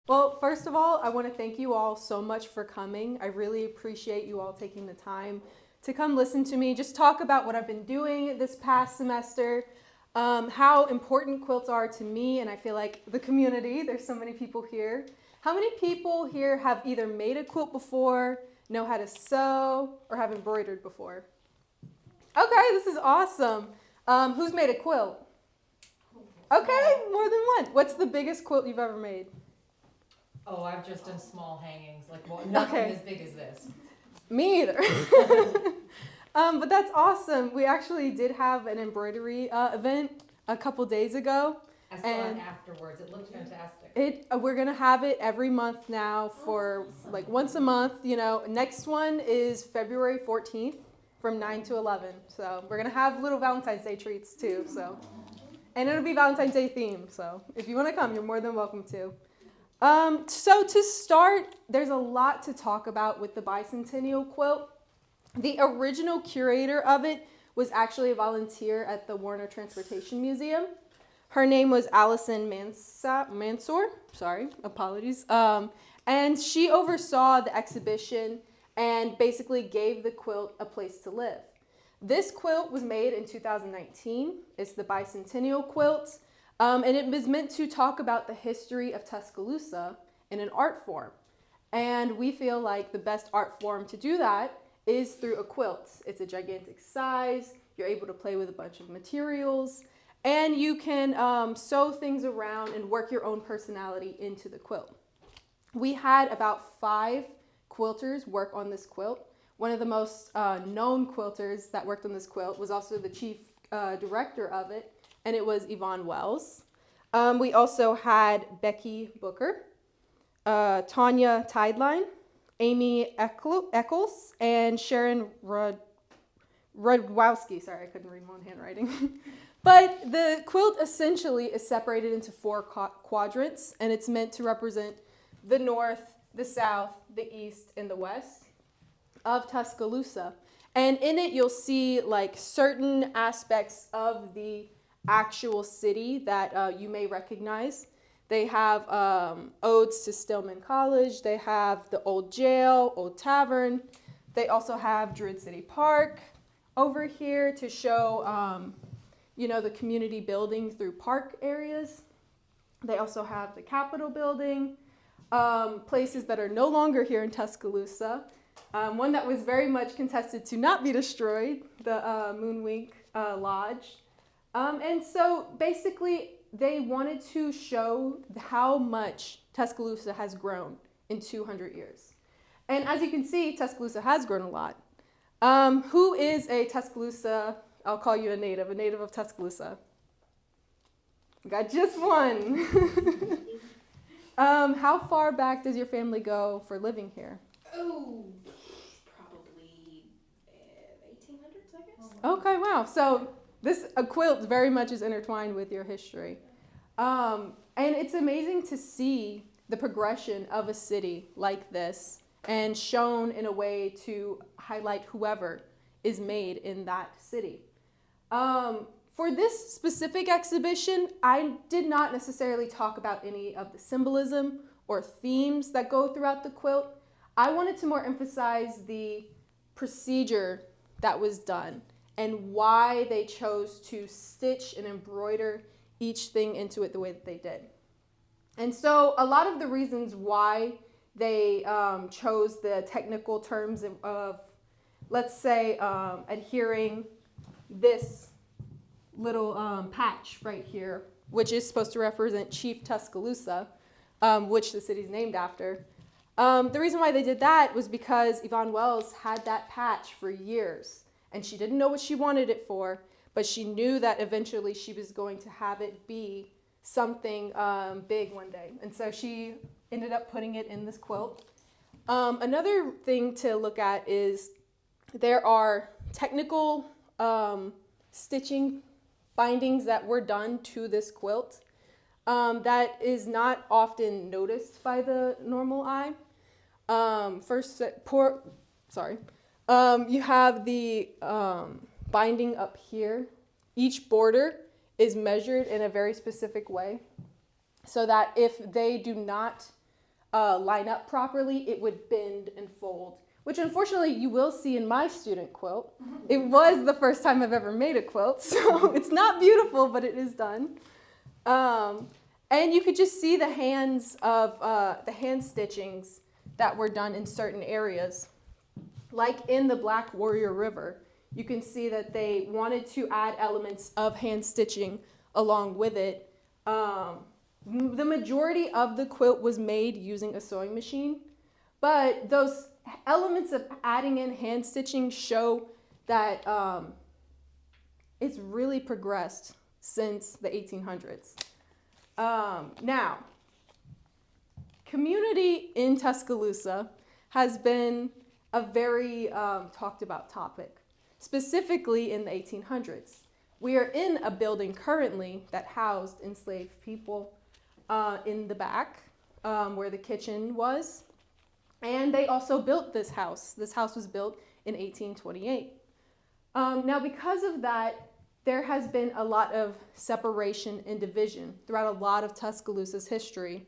Well, first of all, I want to thank you all so much for coming. I really appreciate you all taking the time to come listen to me, just talk about what I've been doing this past semester, how important quilts are to me, and I feel like the community. There's so many people here. How many people here have either made a quilt before, know how to sew, or have embroidered before? Okay, this is awesome. Who's made a quilt? Okay, more than one. What's the biggest quilt you've ever made? Oh, I've just done small hangings, like nothing Okay. as big as this. Me either. But that's awesome. We actually did have an embroidery event a couple days ago. I saw it afterwards. It looked fantastic. We're gonna have it every month now for like once a month. You know, next one is February 14th from 9 to 11. So we're gonna have little Valentine's Day treats too. So, and it'll be Valentine's Day themed. So if you want to come, you're more than welcome to. So to start, there's a lot to talk about with the Bicentennial quilt. The original curator of it was actually a volunteer at the Warner Transportation Museum. Her name was Allison Mansour, sorry, apologies. And she oversaw the exhibition and basically gave the quilt a place to live. This quilt was made in 2019. It's the Bicentennial quilt. And it was meant to talk about the history of Tuscaloosa in an art form. And we feel like the best art form to do that is through a quilt. It's a gigantic size. You're able to play with a bunch of materials. And you can sew things around and work your own personality into the quilt. We had about 5 quilters work on this quilt. One of the most known quilters that worked on this quilt was also the chief director of it, and it was Yvonne Wells. We also had Becky Booker, Tanya Tideline, Amy Eccles, and Sharon Rudwowski. Sorry, I couldn't read my own handwriting. But the quilt essentially is separated into 4 quadrants, and it's meant to represent the north, the south, the east, and the west of Tuscaloosa. And in it, you'll see like certain aspects of the actual city that you may recognize. They have odes to Stillman College. They have the old jail, old tavern. They also have Druid City Park over here to show, you know, the community building through park areas. They also have the Capitol building, places that are no longer here in Tuscaloosa. One that was very much contested to not be destroyed, the Moonwink Lodge. And so basically they wanted to show how much Tuscaloosa has grown in 200 years. And as you can see, Tuscaloosa has grown a lot. Who is a Tuscaloosa? I'll call you a native of Tuscaloosa. Got just one. How far back does your family go for living here? Oh, probably 1800s, I guess. Okay, wow. So a quilt very much is intertwined with your history. And it's amazing to see the progression of a city like this and shown in a way to highlight whoever is made in that city. For this specific exhibition, I did not necessarily talk about any of the symbolism or themes that go throughout the quilt. I wanted to more emphasize the procedure that was done and why they chose to stitch and embroider each thing into it the way that they did. And so a lot of the reasons why they chose the technical terms of, let's say, adhering this little patch right here, which is supposed to represent Chief Tuscaloosa, which the city's named after. The reason why they did that was because Yvonne Wells had that patch for years, and she didn't know what she wanted it for, but she knew that eventually she was going to have it be something big one day. And so she ended up putting it in this quilt. Another thing to look at is there are technical stitching bindings that were done to this quilt that is not often noticed by the normal eye. You have the binding up here. Each border is measured in a very specific way so that if they do not line up properly, it would bend and fold, which unfortunately you will see in my student quilt. It was the first time I've ever made a quilt, so it's not beautiful, but it is done. And you could just see the hands of the hand stitchings that were done in certain areas. Like in the Black Warrior River, you can see that they wanted to add elements of hand stitching along with it. The majority of the quilt was made using a sewing machine, but those elements of adding in hand stitching show that it's really progressed since the 1800s. Now, community in Tuscaloosa has been a very talked about topic, specifically in the 1800s. We are in a building currently that housed enslaved people in the back where the kitchen was. And they also built this house. This house was built in 1828. Now, because of that, there has been a lot of separation and division throughout a lot of Tuscaloosa's history.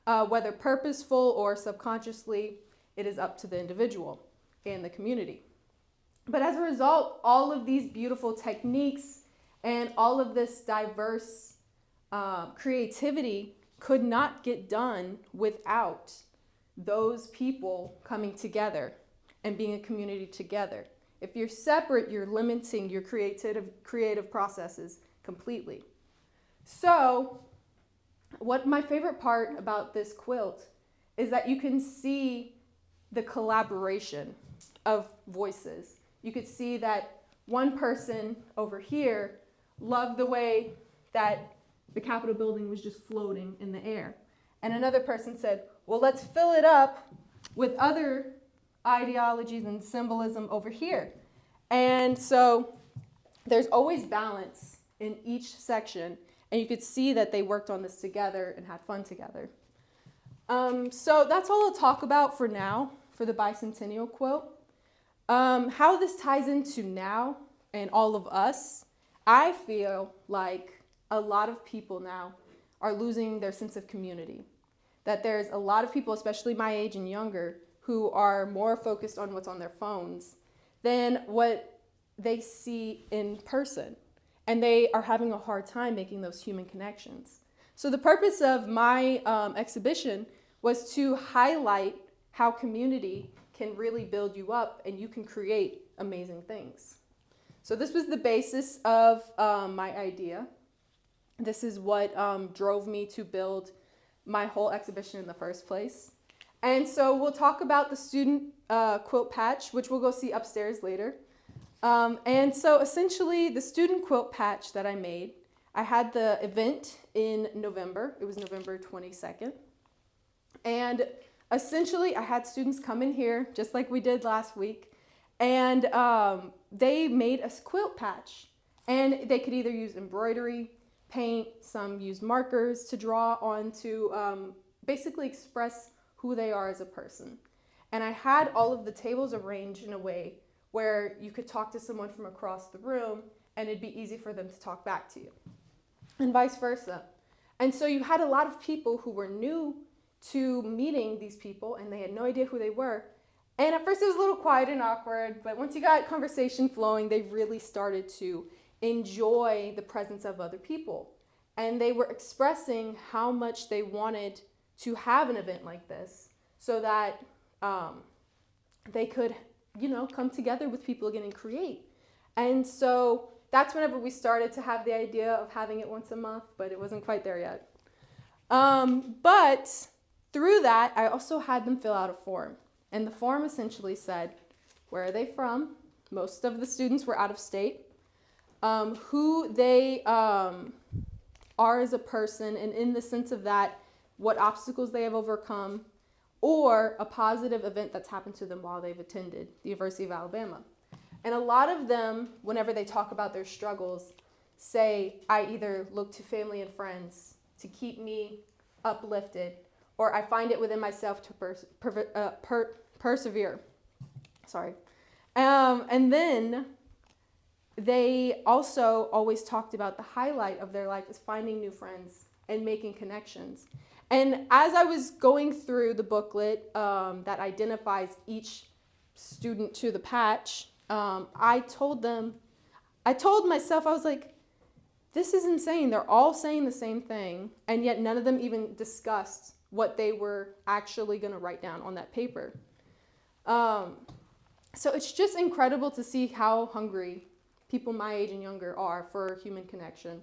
Whether purposeful or subconsciously, it is up to the individual and the community. But as a result, all of these beautiful techniques and all of this diverse creativity could not get done without those people coming together and being a community together. If you're separate, you're limiting your creative processes completely. So, what my favorite part about this quilt is that you can see the collaboration of voices. You could see that one person over here loved the way that the Capitol building was just floating in the air. And another person said, well, let's fill it up with other ideologies and symbolism over here. And so there's always balance in each section, and you could see that they worked on this together and had fun together. So that's all I'll talk about for now for the Bicentennial quilt. How this ties into now and all of us, I feel like a lot of people now are losing their sense of community. That there's a lot of people, especially my age and younger, who are more focused on what's on their phones than what they see in person. And they are having a hard time making those human connections. So the purpose of my exhibition was to highlight how community can really build you up and you can create amazing things. So this was the basis of my idea. This is what drove me to build my whole exhibition in the first place. And so we'll talk about the student quilt patch, which we'll go see upstairs later. And so essentially the student quilt patch that I made, I had the event in November. It was November 22nd. And essentially I had students come in here, just like we did last week, and they made a quilt patch. And they could either use embroidery, paint, some used markers to draw on to basically express who they are as a person. And I had all of the tables arranged in a way where you could talk to someone from across the room and it'd be easy for them to talk back to you, and vice versa. And so you had a lot of people who were new to meeting these people and they had no idea who they were. And at first it was a little quiet and awkward, but once you got conversation flowing, they really started to enjoy the presence of other people. And they were expressing how much they wanted to have an event like this so that they could, come together with people again and create. And so that's whenever we started to have the idea of having it once a month, but it wasn't quite there yet. But through that, I also had them fill out a form. And the form essentially said, where are they from? Most of the students were out of state. Who they are as a person, and in the sense of that, what obstacles they have overcome, or a positive event that's happened to them while they've attended the University of Alabama. And a lot of them, whenever they talk about their struggles, say, I either look to family and friends to keep me uplifted, or I find it within myself to persevere. Sorry. And then they also always talked about the highlight of their life is finding new friends and making connections. And as I was going through the booklet that identifies each student to the patch, I told myself, I was like, this is insane. They're all saying the same thing, and yet none of them even discussed what they were actually going to write down on that paper. So it's just incredible to see how hungry people my age and younger are for human connection,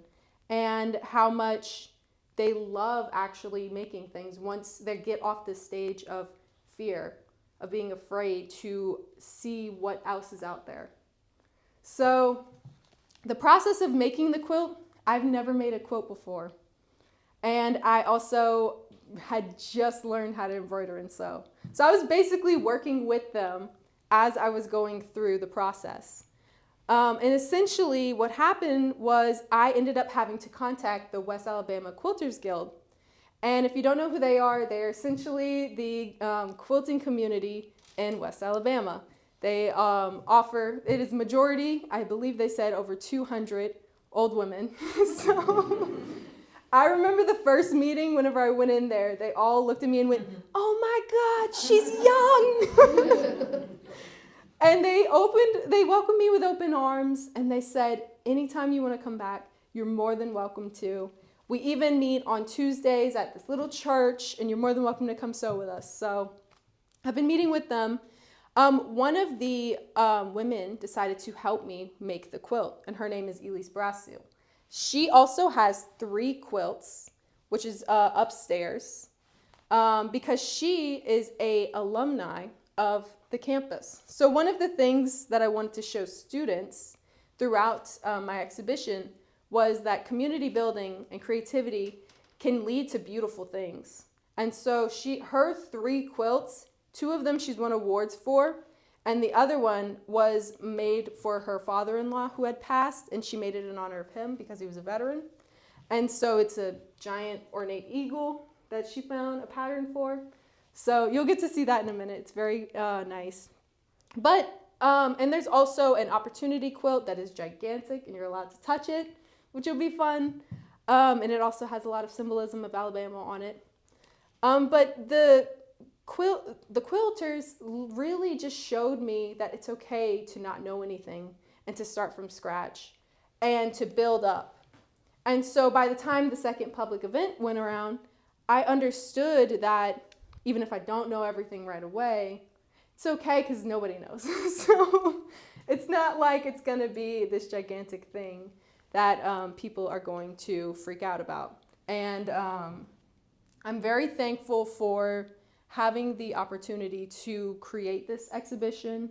and how much they love actually making things once they get off this stage of fear, of being afraid to see what else is out there. So the process of making the quilt, I've never made a quilt before. And I also had just learned how to embroider and sew. So I was basically working with them as I was going through the process. And essentially what happened was I ended up having to contact the West Alabama Quilters Guild. And if you don't know who they are, they're essentially the quilting community in West Alabama. They offer, it is majority, I believe they said over 200 old women. So I remember the first meeting, whenever I went in there, they all looked at me and went, "Oh my God, she's young." And they welcomed me with open arms, and they said, anytime you want to come back, you're more than welcome to. We even meet on Tuesdays at this little church, and you're more than welcome to come sew with us. So I've been meeting with them. One of the women decided to help me make the quilt, and her name is 𝙎𝙩𝙞𝙬𝙘𝙬 She also has 3 quilts, which is upstairs, because she is an alumni of the campus. So one of the things that I wanted to show students throughout my exhibition was that community building and creativity can lead to beautiful things. And so her 3 quilts, 2 of them she's won awards for, and the other one was made for her father-in-law who had passed, and she made it in honor of him because he was a veteran. And so it's a giant ornate eagle that she found a pattern for. So you'll get to see that in a minute. It's very nice. But, and there's also an opportunity quilt that is gigantic, and you're allowed to touch it, which will be fun. And it also has a lot of symbolism of Alabama on it. But the quilters really just showed me that it's okay to not know anything and to start from scratch and to build up. And so by the time the second public event went around, I understood that even if I don't know everything right away, it's okay because nobody knows. So it's not like it's going to be this gigantic thing that people are going to freak out about. And I'm very thankful for having the opportunity to create this exhibition,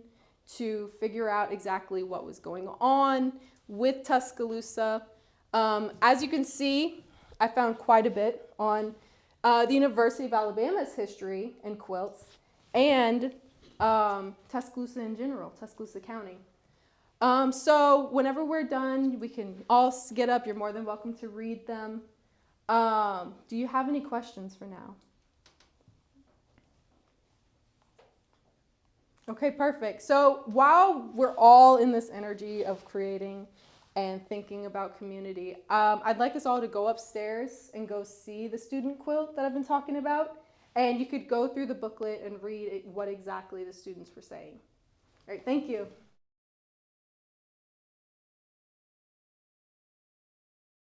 to figure out exactly what was going on with Tuscaloosa. As you can see, I found quite a bit on the University of Alabama's history in quilts and Tuscaloosa in general, Tuscaloosa County. So whenever we're done, we can all get up. You're more than welcome to read them. Do you have any questions for now? Okay, perfect. So while we're all in this energy of creating and thinking about community, I'd like us all to go upstairs and go see the student quilt that I've been talking about. And you could go through the booklet and read what exactly the students were saying. All right, thank you.